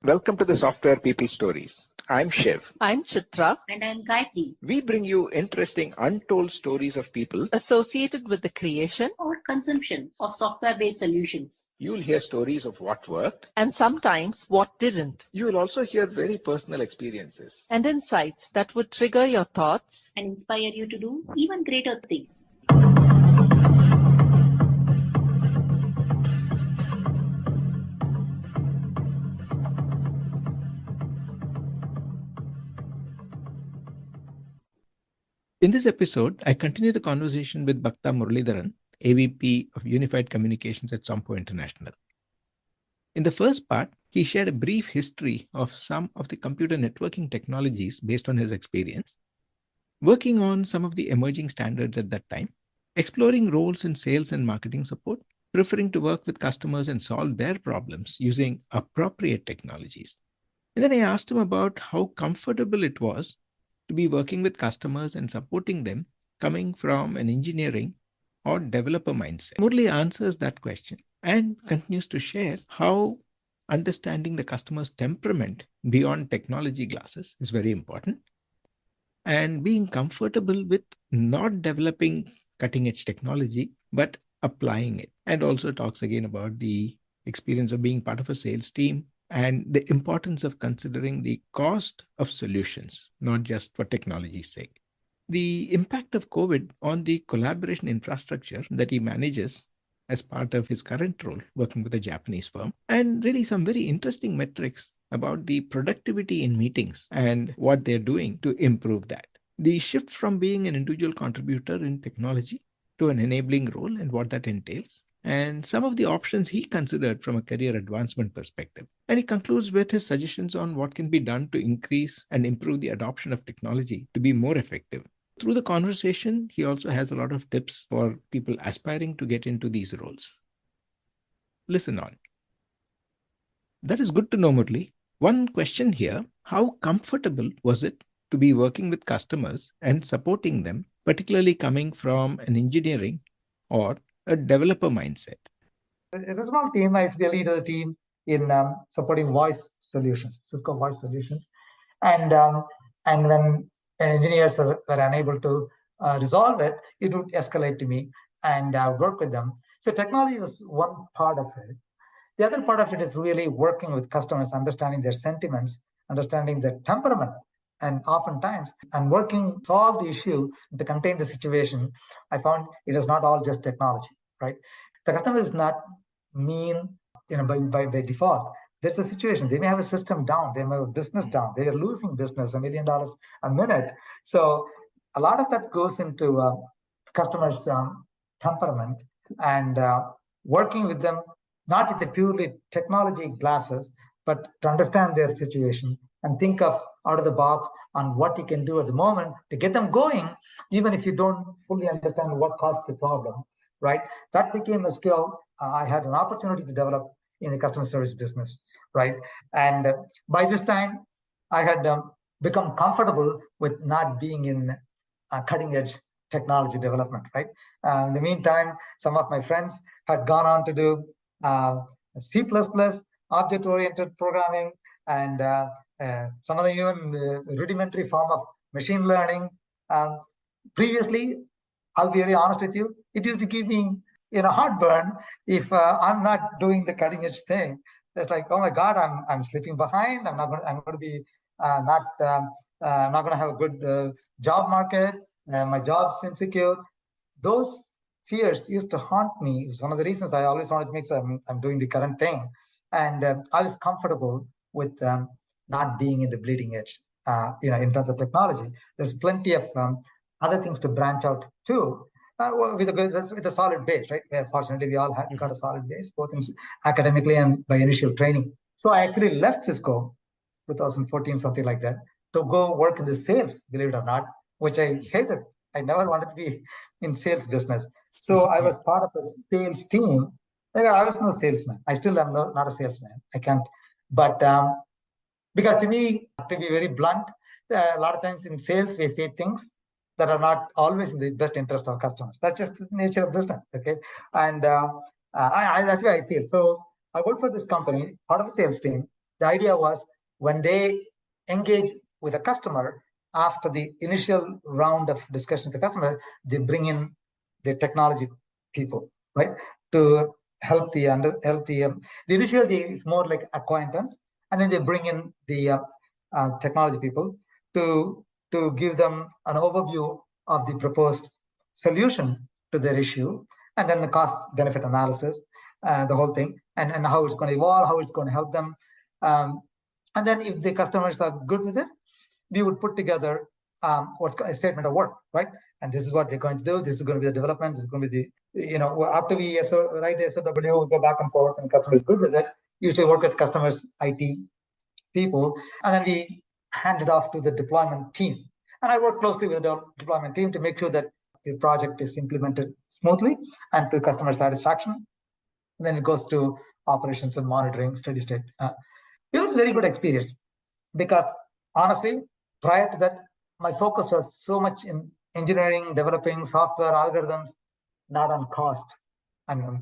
Welcome to the Software People Stories. I'm Shiv. I'm Chitra, And I'm Gayatri. We bring you interesting, untold stories of people. associated with the creation Or consumption of software-based solutions. You'll hear stories of what worked. and sometimes what didn't, You will also hear very personal experiences. and insights that would trigger your thoughts. And inspire you to do even greater things. In this episode, I continue the conversation with Baktha Muralidharan, AVP of Unified Communications at Sompo International. In the first part, he shared a brief history of some of the computer networking technologies based on his experience, working on some of the emerging standards at that time, exploring roles in sales and marketing support, preferring to work with customers and solve their problems using appropriate technologies. And then I asked him about how comfortable it was to be working with customers and supporting them coming from an engineering or developer mindset. Murali answers that question and continues to share how understanding the customer's temperament beyond technology glasses is very important, and being comfortable with not developing cutting-edge technology, but applying it. And also talks again about the experience of being part of a sales team and the importance of considering the cost of solutions, not just for technology's sake. The impact of COVID on the collaboration infrastructure that he manages as part of his current role, working with a Japanese firm, and really some very interesting metrics about the productivity in meetings and what they're doing to improve that. The shift from being an individual contributor in technology to an enabling role and what that entails, and some of the options he considered from a career advancement perspective. And he concludes with his suggestions on what can be done to increase and improve the adoption of technology to be more effective. Through the conversation, he also has a lot of tips for people aspiring to get into these roles. Listen on. That is good to know, Murali. One question here: how comfortable was it to be working with customers and supporting them, particularly coming from an engineering or a developer mindset? It's a small team. I used to be a leader of the team in supporting voice solutions, Cisco voice solutions. And when engineers were unable to resolve it, it would escalate to me and I would work with them. So technology was one part of it. The other part of it is really working with customers, understanding their sentiments, understanding their temperament, and oftentimes, and working to solve the issue to contain the situation. I found it is not all just technology, right? The customer is not mean, by default. There's a situation. They may have a system down. They may have a business down. They are losing business, $1 million a minute. So a lot of that goes into customers' temperament and working with them, not with the purely technology glasses, but to understand their situation and think of out of the box on what you can do at the moment to get them going, even if you don't fully understand what caused the problem, right? That became a skill I had an opportunity to develop in the customer service business, right? And by this time, I had become comfortable with not being in cutting edge technology development, right? In the meantime, some of my friends had gone on to do C++, object-oriented programming, and some of them even rudimentary form of machine learning. Previously, I'll be very honest with you, it used to give me heartburn if I'm not doing the cutting edge thing. It's like, oh my God, I'm slipping behind. I'm going to be I'm not going to have a good job market. My job's insecure. Those fears used to haunt me. It's one of the reasons I always wanted to make sure I'm doing the current thing. And I was comfortable with not being in the bleeding edge, in terms of technology. There's plenty of other things to branch out to with a solid base, right? Fortunately, we all got a solid base, both academically and by initial training. So I actually left Cisco 2014, something like that, to go work in the sales, believe it or not, which I hated. I never wanted to be in sales business. So I was part of a sales team. I was no salesman. I still am not a salesman. I can't. But because to me, to be very blunt, a lot of times in sales, we say things that are not always in the best interest of customers. That's just the nature of business, okay? And that's why I feel. So I worked for this company, part of the sales team, The idea was when they engage with a customer, after the initial round of discussion with the customer, they bring in the technology people, right, to help the initial is more like acquaintance, and then they bring in the technology people to give them an overview of the proposed solution to their issue, and then the cost benefit analysis, the whole thing, and how it's going to evolve, how it's going to help them. And then if the customers are good with it, we would put together what's a statement of work, right? And this is what we're going to do. This is going to be the development. This is going to be the, after we write the SOW, we go back and forth, and customer is good with it. Usually work with customers' IT people, and then we hand it off to the deployment team. And I work closely with the deployment team to make sure that the project is implemented smoothly and to customer satisfaction. And then it goes to operations and monitoring, steady state. It was a very good experience because honestly, prior to that, my focus was so much in engineering, developing software algorithms, not on cost. And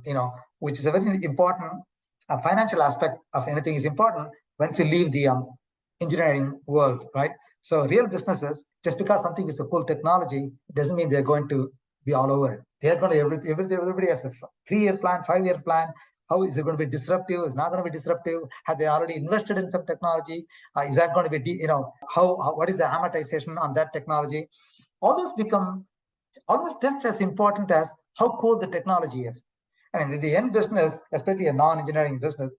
which is a very important financial aspect of anything is important once you leave the engineering world, right? So real businesses, just because something is a cool technology, doesn't mean they're going to be all over it. They're going to everybody has a 3-year plan, 5-year plan. How is it going to be disruptive? Is not going to be disruptive? Have they already invested in some technology? Is that going to be, what is the amortization on that technology? All those become almost just as important as how cool the technology is. I mean, the end business, especially a non-engineering business,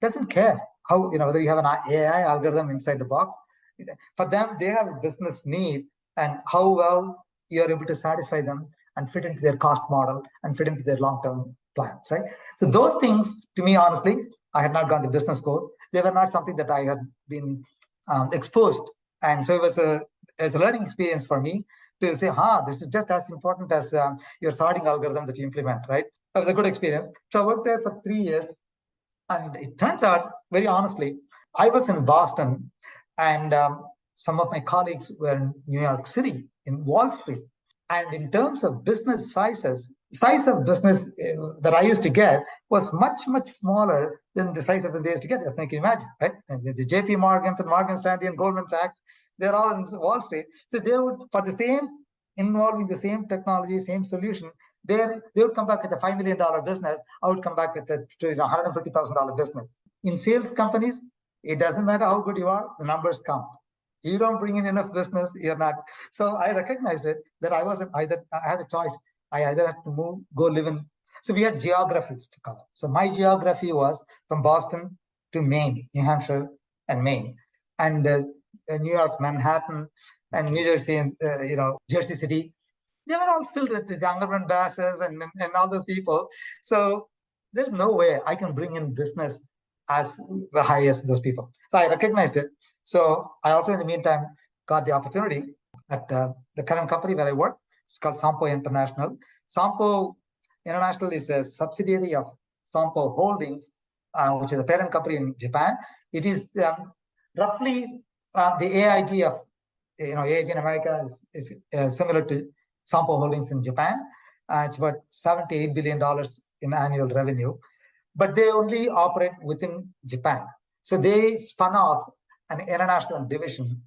doesn't care how, whether you have an AI algorithm inside the box. For them, they have a business need and how well you're able to satisfy them and fit into their cost model and fit into their long-term plans, right? So those things, to me, honestly, I had not gone to business school. They were not something that I had been exposed. And so it was a learning experience for me to say, this is just as important as your sorting algorithm that you implement, right? That was a good experience. So I worked there for 3 years. And it turns out, very honestly, I was in Boston and some of my colleagues were in New York City, in Wall Street. And in terms of business size of business that I used to get was much, much smaller than the size of they used to get, as you can imagine, right? And the JP Morgans and Morgan Stanley and Goldman Sachs, they're all in Wall Street. So they would, for the same, involving the same technology, same solution, they would come back with a $5 million business. I would come back with a $150,000 business. In sales companies, it doesn't matter how good you are, the numbers count. You don't bring in enough business, you're not. So I recognized it that I had a choice. I either had to go live in. So we had geographies to cover. So my geography was from Boston to Maine, New Hampshire and Maine, and New York, Manhattan, and New Jersey, and Jersey City. They were all filled with the Angerman Basses and all those people. So there's no way I can bring in business as the high as those people. So I recognized it. So I also, in the meantime, got the opportunity at the current company where I work. It's called Sompo International. Sompo International is a subsidiary of Sompo Holdings, which is a parent company in Japan. It is roughly the AIG of, AIG in America is similar to Sompo Holdings in Japan. It's about $78 billion in annual revenue, but they only operate within Japan. So they spun off an international division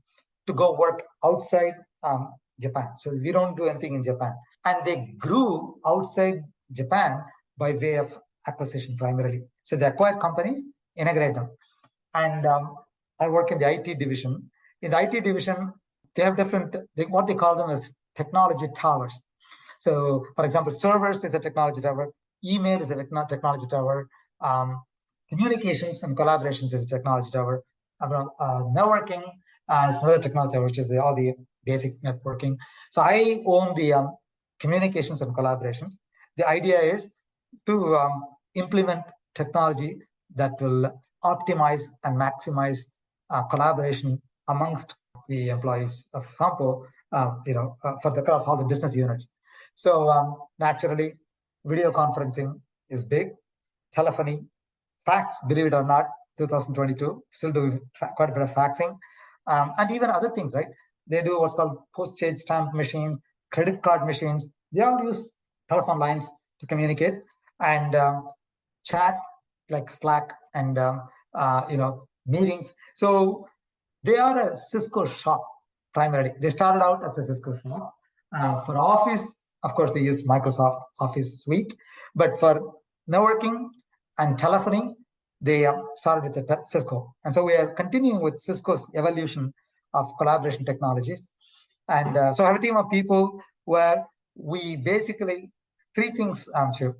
to go work outside Japan. So we don't do anything in Japan. And they grew outside Japan by way of acquisition primarily. So they acquire companies, integrate them. And I work in the IT division. In the IT division, they have what they call them as technology towers. So, for example, servers is a technology tower, email is a technology tower, communications and collaborations is a technology tower, networking is another technology tower, which is all the basic networking. So I own the communications and collaborations. The idea is to implement technology that will optimize and maximize collaboration amongst the employees of Sompo, across all the business units. So naturally, video conferencing is big. Telephony, fax, believe it or not, 2022, still do quite a bit of faxing. And even other things, right? They do what's called postage stamp machine, credit card machines. They all use telephone lines to communicate and chat like Slack and meetings. So they are a Cisco shop primarily. They started out as a Cisco shop. For Office, of course, they use Microsoft Office Suite. But for networking and telephony, they started with the Cisco. And so we are continuing with Cisco's evolution of collaboration technologies. And so I have a team of people where we basically three things, Shiv.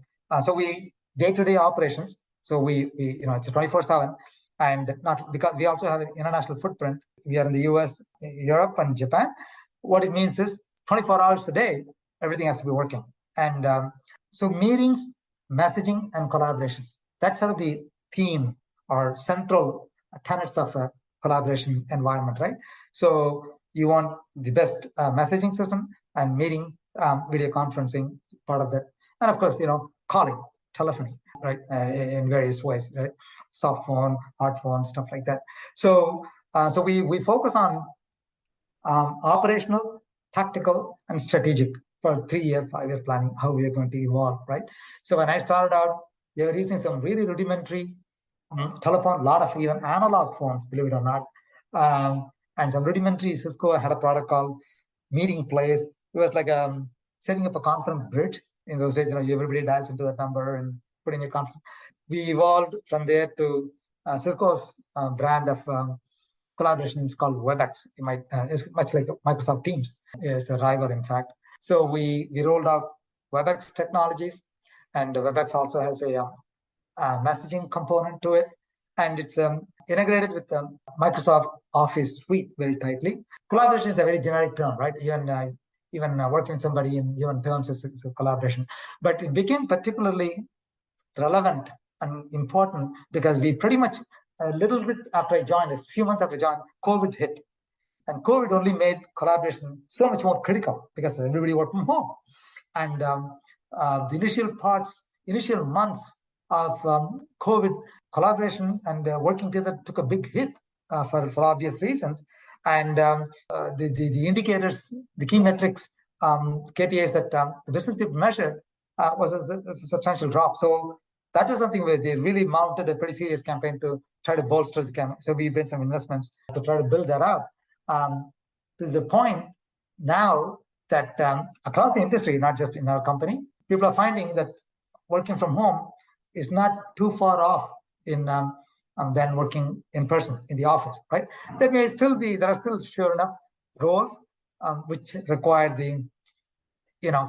So we day-to-day operations. So we it's a 24/7, and not because we also have an international footprint. We are in the US, Europe, and Japan. What it means is 24 hours a day, everything has to be working. And so meetings, messaging, and collaboration. That's sort of the theme or central tenets of a collaboration environment, right? So you want the best messaging system and meeting, video conferencing, part of that. And of course, calling, telephony, right, in various ways, right? Soft phone, hard phone, stuff like that. So we focus on operational, tactical, and strategic for 3-year, 5-year planning, how we are going to evolve, right? So when I started out, they were using some really rudimentary telephone, a lot of even analog phones, believe it or not, and some rudimentary. Cisco had a product called Meeting Place. It was like setting up a conference bridge. In those days, everybody dials into that number and put in a conference. We evolved from there to Cisco's brand of collaboration is called WebEx. It's much like Microsoft Teams. It's a rival, in fact. So we rolled out WebEx technologies, and WebEx also has a messaging component to it, and it's integrated with the Microsoft Office Suite very tightly. Collaboration is a very generic term, right? Even working with somebody in human terms is a collaboration, but it became particularly relevant and important because we pretty much a little bit after I joined, a few months after I joined, COVID hit. And COVID only made collaboration so much more critical because everybody worked from home. And the initial months of COVID, collaboration and working together took a big hit for obvious reasons. And the indicators, the key metrics, KPIs that the business people measured was a substantial drop. So that was something where they really mounted a pretty serious campaign to try to bolster the campaign. So we made some investments to try to build that up to the point now that across the industry, not just in our company, people are finding that working from home is not too far off in than working in person in the office, right? There are still sure enough roles which require the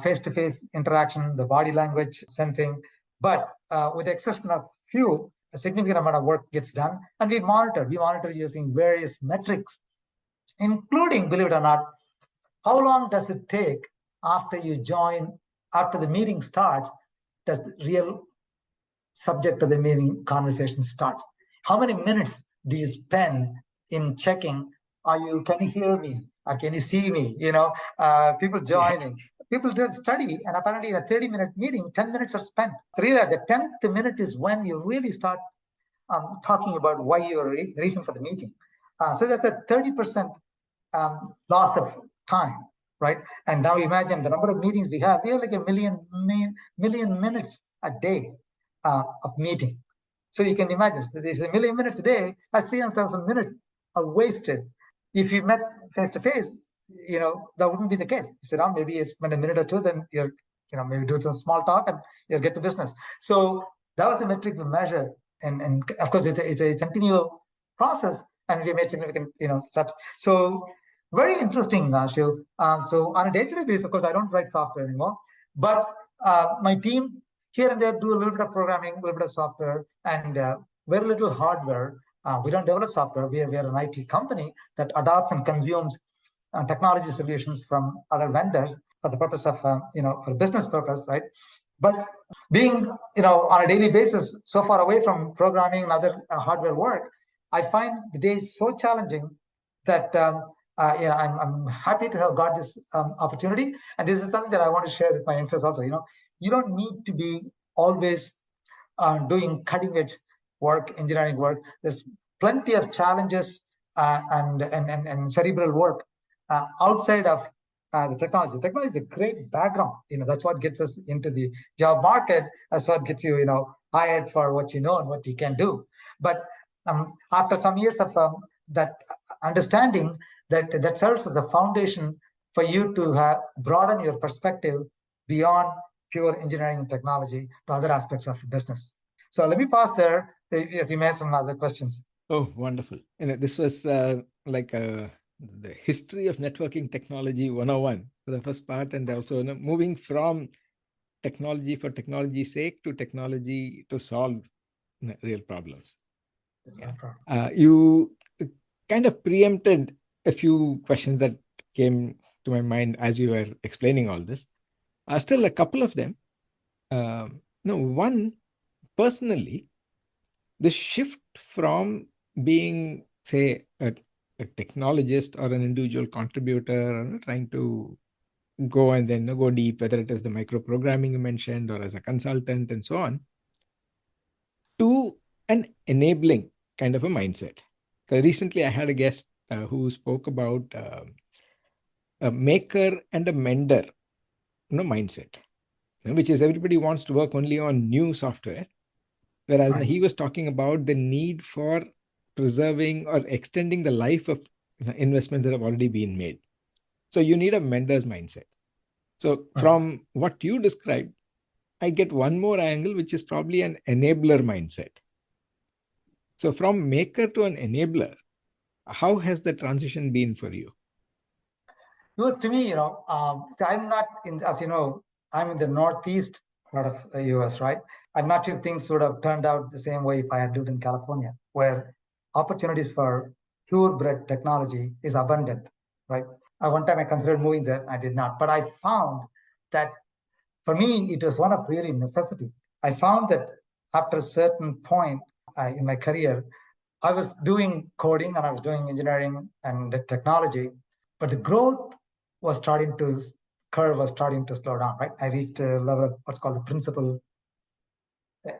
face-to-face interaction, the body language sensing, but with the exception of few, a significant amount of work gets done, and we monitor using various metrics, including, believe it or not, how long does it take after you join, after the meeting starts, does the real subject of the meeting conversation starts? How many minutes do you spend in checking, can you hear me? Or can you see me? People joining. People do study, and apparently in a 30-minute meeting, 10 minutes are spent. So really, the 10th minute is when you really start talking about why you are reason for the meeting. So that's a 30% loss of time, right? And now imagine the number of meetings we have. We have like a million minutes a day of meeting. So you can imagine, there's a million minutes a day, that's 300,000 minutes are wasted. If you met face-to-face, that wouldn't be the case. You sit down, maybe you spend a minute or two, then you're, maybe do some small talk and you'll get to business. So that was the metric we measured. And of course, it's a continual process, and we made significant, steps. So very interesting, Shiv. So on a day-to-day basis, of course, I don't write software anymore, but my team here and there do a little bit of programming, a little bit of software, and very little hardware. We don't develop software. We are an IT company that adopts and consumes technology solutions from other vendors for the purpose of, for business purpose, right? But being, on a daily basis, so far away from programming and other hardware work, I find the days so challenging that, I'm happy to have got this opportunity. And this is something that I want to share with my youngsters also. You don't need to be always doing cutting edge work, engineering work. There's plenty of challenges and cerebral work outside of the technology. Technology is a great background. That's what gets us into the job market. That's what gets you, hired for what you know and what you can do. But after some years of that understanding, that serves as a foundation for you to broaden your perspective beyond pure engineering and technology to other aspects of business. So let me pause there, as you may have some other questions. Oh, wonderful. This was the history of networking technology 101 for the first part, and also moving from technology for technology's sake to technology to solve real problems. Yeah. You kind of preempted a few questions that came to my mind as you were explaining all this. Still a couple of them. One, personally, the shift from being, say, a technologist or an individual contributor, trying to go and then go deep, whether it is the microprogramming you mentioned or as a consultant and so on, to an enabling kind of a mindset. Because recently I had a guest who spoke about a maker and a mender mindset, which is everybody wants to work only on new software. Whereas he was talking about the need for preserving or extending the life of investments that have already been made. So you need a mentor's mindset. So from what you described, I get one more angle, which is probably an enabler mindset. So from maker to an enabler, how has the transition been for you? It was to me, so I'm not in, as you know, I'm in the northeast part of the US, right? I'm not sure things would have turned out the same way if I had lived in California, where opportunities for purebred technology is abundant, right? One time I considered moving there, I did not. But I found that for me, it was one of really necessity. I found that after a certain point in my career, I was doing coding and I was doing engineering and technology, but the growth was curve was starting to slow down, right? I reached a level of what's called the principal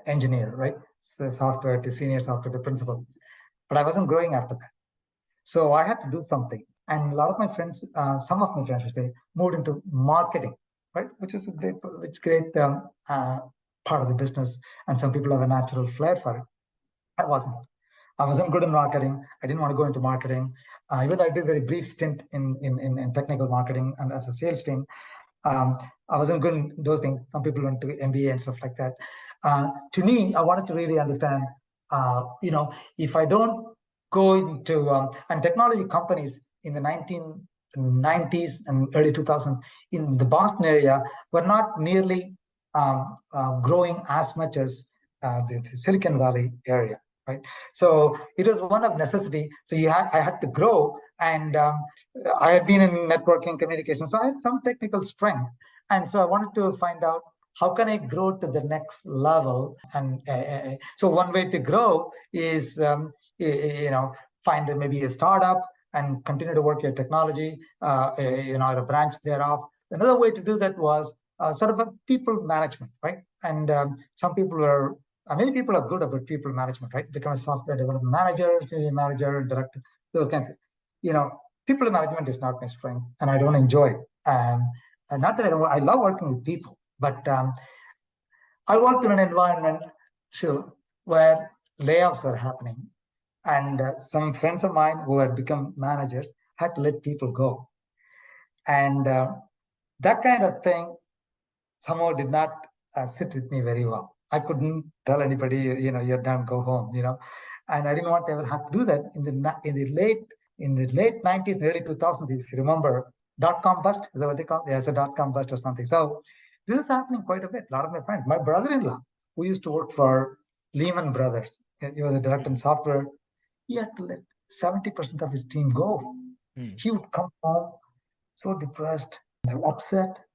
engineer, right? So software to senior software to principal. But I wasn't growing after that. So I had to do something. And a lot of my friends, some of my friends, moved into marketing, right? Which is a great part of the business. And some people have a natural flair for it. I wasn't good in marketing. I didn't want to go into marketing. Even though I did a very brief stint in technical marketing and as a sales team, I wasn't good in those things. Some people went to MBA and stuff like that. To me, I wanted to really understand, if I don't go into, and technology companies in the 1990s and early 2000s in the Boston area were not nearly growing as much as the Silicon Valley area. Right, so it was one of necessity. So I had to grow, and I had been in networking communication, so I had some technical strength, and so I wanted to find out how can I grow to the next level. And so one way to grow is, find maybe a startup and continue to work your technology, or a branch thereof. Another way to do that was sort of a people management, right? And many people are good about people management, right? Become a software development manager, senior manager, director, those kinds of, people management is not my strength, and I don't enjoy it. And not that I love working with people, but I worked in an environment where layoffs were happening, and some friends of mine who had become managers had to let people go, and that kind of thing somehow did not sit with me very well. I couldn't tell anybody, you're done, go home, and I didn't want to ever have to do that. In the late 90s, early 2000s, if you remember, dot-com bust, is that what they call it? Yeah, it's a dot-com bust or something. So this is happening quite a bit. A lot of my friends, my brother-in-law, who used to work for Lehman Brothers, he was a director in software, he had to let 70% of his team go. He would come home so depressed, upset.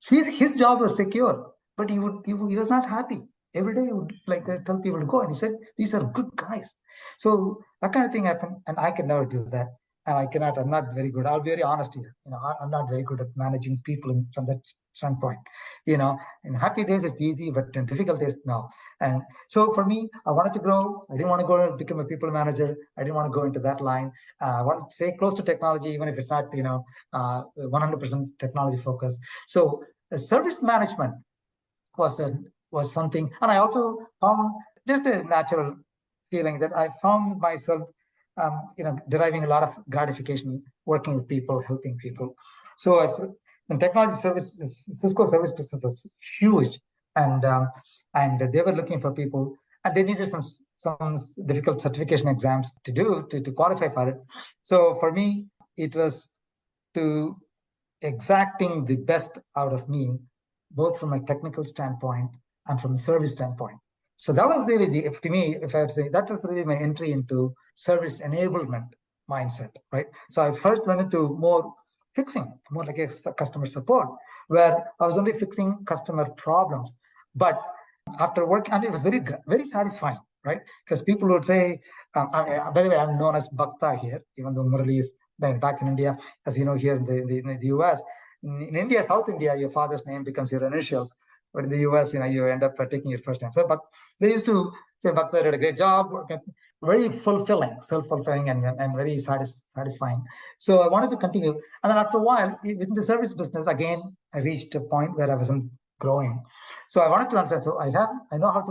His job was secure, but he was not happy. Every day he would tell people to go, and he said, these are good guys. So that kind of thing happened, and I can never do that. And I'm not very good. I'll be very honest here. I'm not very good at managing people from that standpoint. In happy days it's easy, but in difficult days, no. And so for me, I wanted to grow. I didn't want to go and become a people manager. I didn't want to go into that line. I wanted to stay close to technology, even if it's not 100% technology focused. So service management was something, and I also found just a natural feeling that I found myself, deriving a lot of gratification working with people, helping people. So the technology service, Cisco service business was huge, and they were looking for people, and they needed some difficult certification exams to do to qualify for it. So for me, it was to exacting the best out of me, both from a technical standpoint and from a service standpoint. So that was really to me, if I have to say, that was really my entry into service enablement mindset, right? So I first went into more like a customer support, where I was only fixing customer problems. But after work, and it was very, very satisfying, right? Because people would say, by the way, I'm known as Baktha here, even though Murali is back in India, as you know, here in the US. In India, South India, your father's name becomes your initials. But in the US, you end up taking your first name. So, but they used to say Baktha did a great job, very fulfilling, self-fulfilling, and very satisfying. So I wanted to continue. And then after a while, within the service business, again, I reached a point where I wasn't growing. So I wanted to understand, so I know how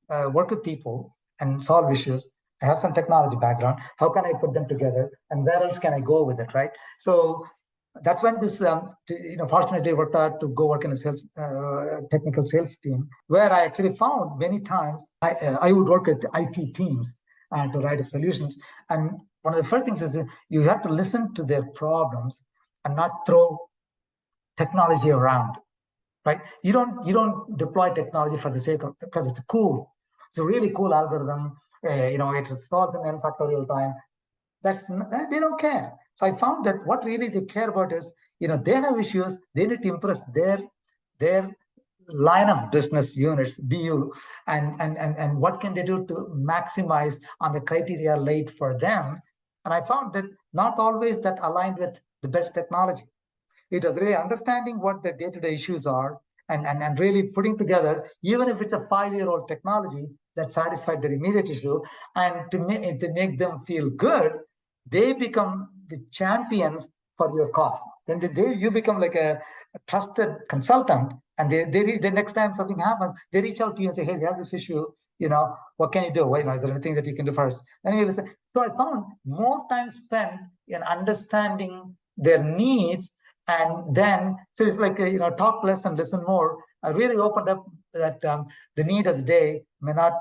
to work with people and solve issues. I have some technology background. How can I put them together? And where else can I go with it, right? So that's when this, fortunately worked out to go work in a technical sales team, where I actually found many times I would work with IT teams to write up solutions. And one of the first things is you have to listen to their problems and not throw technology around, right? You don't deploy technology for the sake of, because it's cool. It's a really cool algorithm. It solves in n factorial time. They don't care. So I found that what really they care about is, they have issues. They need to impress their line of business units, BU, and what can they do to maximize on the criteria laid for them. And I found that not always that aligned with the best technology. It was really understanding what the day-to-day issues are and really putting together, even if it's a 5-year-old technology that satisfied their immediate issue, and to make them feel good, they become the champions for your cause. Then you become like a trusted consultant, and the next time something happens, they reach out to you and say, hey, we have this issue, what can you do? Is there anything that you can do first? And you listen. So I found more time spent in understanding their needs. And then, so it's like, talk less and listen more. I really opened up that the need of the day may not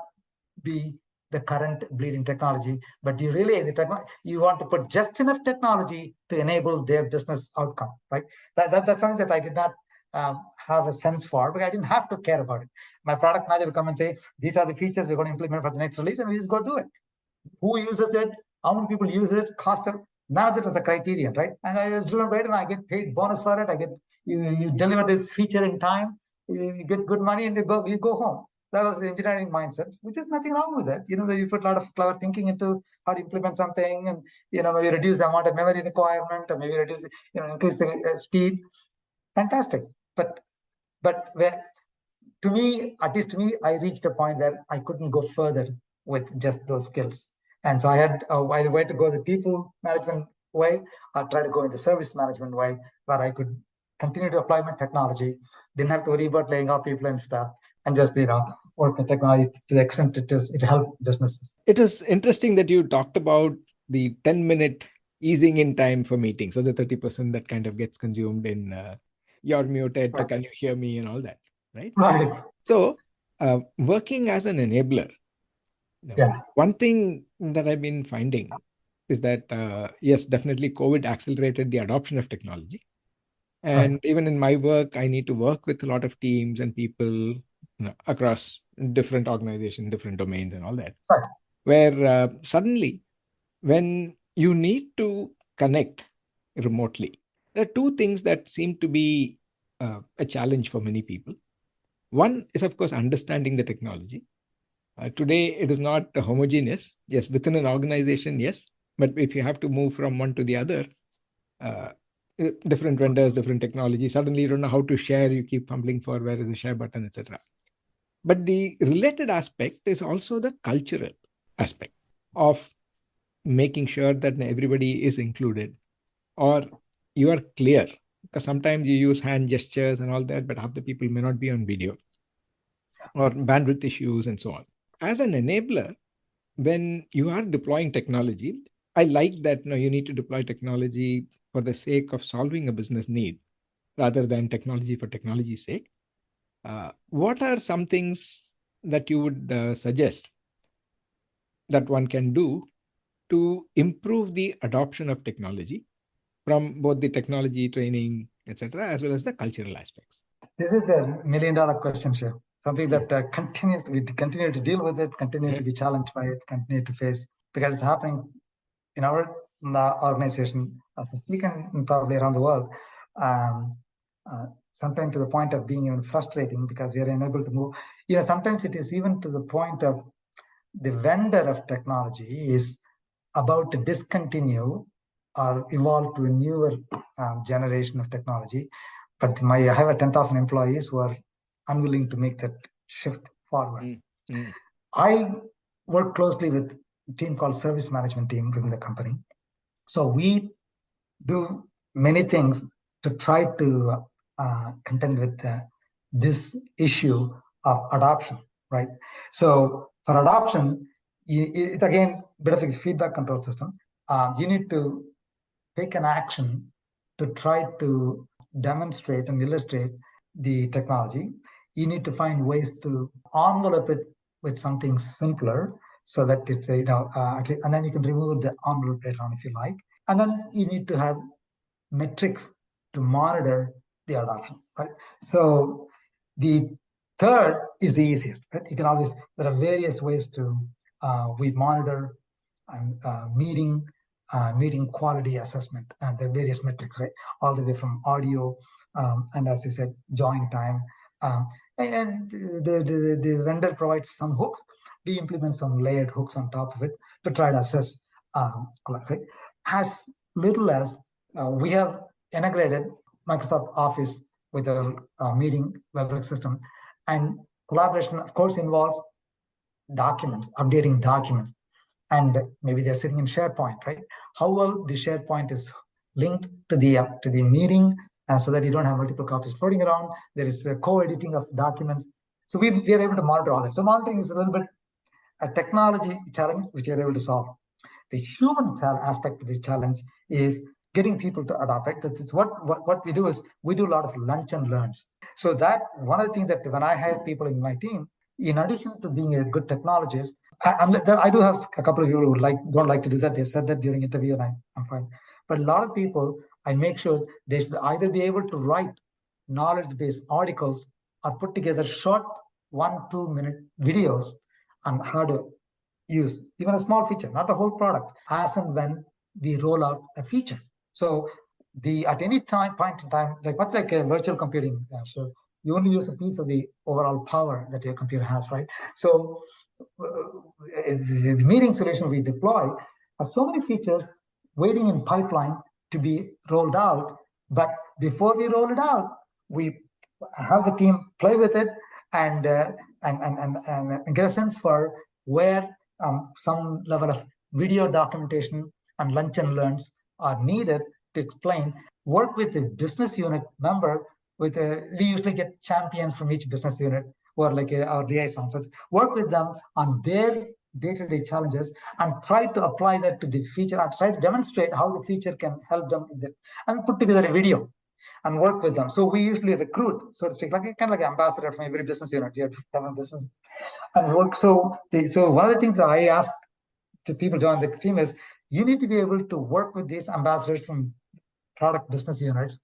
be the current bleeding technology, but you want to put just enough technology to enable their business outcome, right? That's something that I did not have a sense for, but I didn't have to care about it. My product manager would come and say, these are the features we're going to implement for the next release, and we just go do it. Who uses it? How many people use it? Cost of none of it was a criterion, right? And I was driven by it, and I get paid bonus for it. You deliver this feature in time, you get good money, and you go home. That was the engineering mindset, which is nothing wrong with it. That you put a lot of clever thinking into how to implement something, and maybe reduce the amount of memory requirement, or maybe reduce, increase the speed. Fantastic, but to me, at least to me, I reached a point where I couldn't go further with just those skills. And so I had a way to go the people management way. I tried to go in the service management way, where I could continue to apply my technology, didn't have to worry about laying off people and stuff, and just, work with technology to the extent it helped businesses. It was interesting that you talked about the 10-minute easing in time for meetings. So the 30% that kind of gets consumed in you're muted, Right. Can you hear me, and all that, right? Right. So working as an enabler, Yeah. one thing that I've been finding is that, yes, definitely COVID accelerated the adoption of technology. And even in my work, I need to work with a lot of teams and people across different organizations, different domains and all that. Right. Where suddenly, when you need to connect remotely, there are two things that seem to be a challenge for many people. One is, of course, understanding the technology. Today, it is not homogeneous. Yes, within an organization, yes. But if you have to move from one to the other, different vendors, different technology, suddenly you don't know how to share. You keep fumbling for where is the share button, etc. But the related aspect is also the cultural aspect of making sure that everybody is included, or you are clear. Because sometimes you use hand gestures and all that, but half the people may not be on video, or bandwidth issues and so on. As an enabler, when you are deploying technology, I like that you need to deploy technology for the sake of solving a business need rather than technology for technology's sake. What are some things that you would suggest that one can do to improve the adoption of technology from both the technology training, etc., as well as the cultural aspects? This is the $1,000,000 question, Shiv. Something that we continue to deal with it, continue to be challenged by it, continue to face, because it's happening in our organization, as we speak, and probably around the world. Sometimes to the point of being even frustrating because we are unable to move. Sometimes it is even to the point of the vendor of technology is about to discontinue or evolve to a newer generation of technology. But I have 10,000 employees who are unwilling to make that shift forward. I work closely with a team called service management team within the company. So we do many things to try to contend with this issue of adoption, right? So for adoption, it's again a bit of a feedback control system. You need to take an action to try to demonstrate and illustrate the technology. You need to find ways to envelope it with something simpler so that it's and then you can remove the envelope later on if you like. And then you need to have metrics to monitor the adoption, right? So the third is the easiest, right? You can always, there are various ways to, we monitor meeting quality assessment, and there are various metrics, right? All the way from audio, and as you said, join time. And the vendor provides some hooks. We implement some layered hooks on top of it to try to assess, right? As little as we have integrated Microsoft Office with a meeting Webex system, and collaboration, of course, involves documents, updating documents, and maybe they're sitting in SharePoint, right? How well the SharePoint is linked to the meeting, so that you don't have multiple copies floating around. There is co-editing of documents. So we are able to monitor all that. So monitoring is a little bit a technology challenge which we are able to solve. The human aspect of the challenge is getting people to adopt, right? That's what we do is we do a lot of lunch and learns. So that one of the things that when I hire people in my team, in addition to being a good technologist, I do have a couple of people who don't like to do that. They said that during interview, and I'm fine. But a lot of people, I make sure they should either be able to write knowledge-based articles or put together short 1-2 minute videos on how to use even a small feature, not the whole product, as and when we roll out a feature. So at any point in time, much like a virtual computing, so you only use a piece of the overall power that your computer has, right? So the meeting solution we deploy has so many features waiting in pipeline to be rolled out. But before we roll it out, we have the team play with it and get a sense for where some level of video documentation and lunch and learns are needed to explain. Work with the business unit member. We usually get champions from each business unit or our liaisons. So work with them on their day-to-day challenges and try to apply that to the feature and try to demonstrate how the feature can help them with it, and put together a video and work with them. So we usually recruit, so to speak, kind of like an ambassador from every business unit. You have different businesses and work. So one of the things that I ask to people join the team is you need to be able to work with these ambassadors from product business units,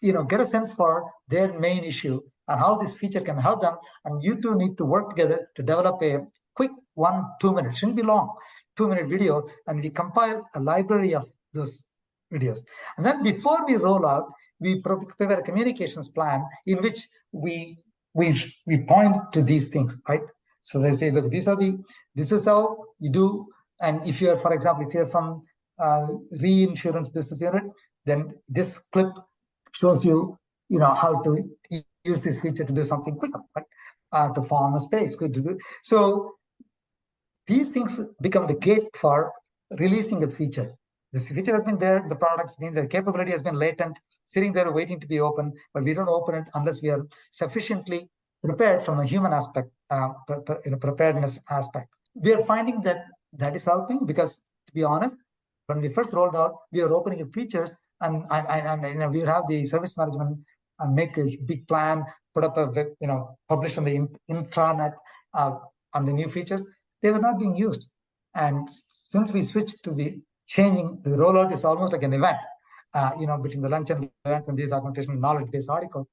get a sense for their main issue and how this feature can help them. And you two need to work together to develop a quick 1-2 minute, shouldn't be long, 2-minute video. And we compile a library of those videos. And then before we roll out, we prepare a communications plan in which we point to these things, right? So they say, look, this is how you do. And if you're, for example, if you're from reinsurance business unit, then this clip shows you, how to use this feature to do something quicker, right? To form a space. So these things become the gate for releasing a feature. This feature has been there, the product's been there, the capability has been latent, sitting there waiting to be open, but we don't open it unless we are sufficiently prepared from a human aspect, preparedness aspect. we are finding that that is helping because, to be honest, when we first rolled out, we were opening up features and we would have the service management and make a big plan, put up a web, publish on the intranet on the new features. They were not being used. And since we switched to the rollout is almost like an event, between the lunch and events and these documentation knowledge-based articles,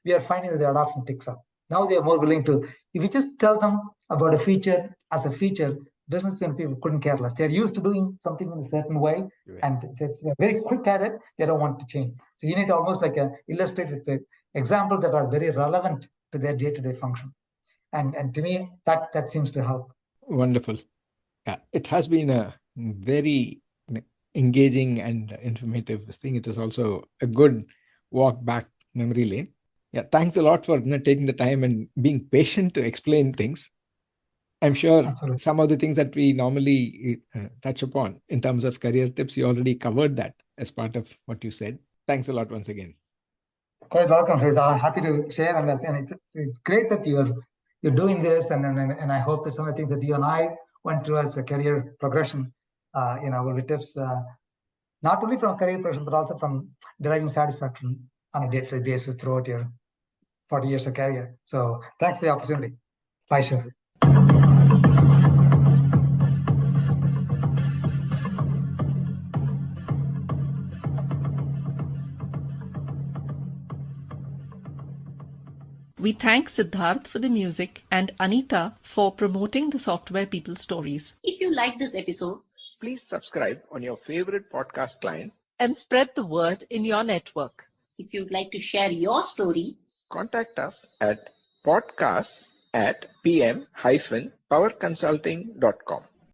we are finding that the adoption ticks up. Now they are more willing to, if you just tell them about a feature as a feature, business people couldn't care less. They're used to doing something in a certain way, right, and they're very quick at it. They don't want to change. So you need to almost like illustrate with the examples that are very relevant to their day-to-day function. And to me, that seems to help. Wonderful. Yeah, it has been a very engaging and informative thing. It was also a good walk back memory lane. Yeah, thanks a lot for taking the time and being patient to explain things. I'm sure Absolutely. Some of the things that we normally touch upon in terms of career tips, you already covered that as part of what you said. Thanks a lot once again. Quite welcome, Faisal. I'm happy to share, and it's great that you're doing this, and I hope that some of the things that you and I went through as a career progression, will be tips not only from career progression but also from deriving satisfaction on a day-to-day basis throughout your 40 years of career. So thanks for the opportunity. Bye, Shiv. We thank Siddharth for the music and Anita for promoting the Software People Stories. If you like this episode, please subscribe on your favorite podcast client and spread the word in your network. If you'd like to share your story, contact us at podcasts@pm-powerconsulting.com.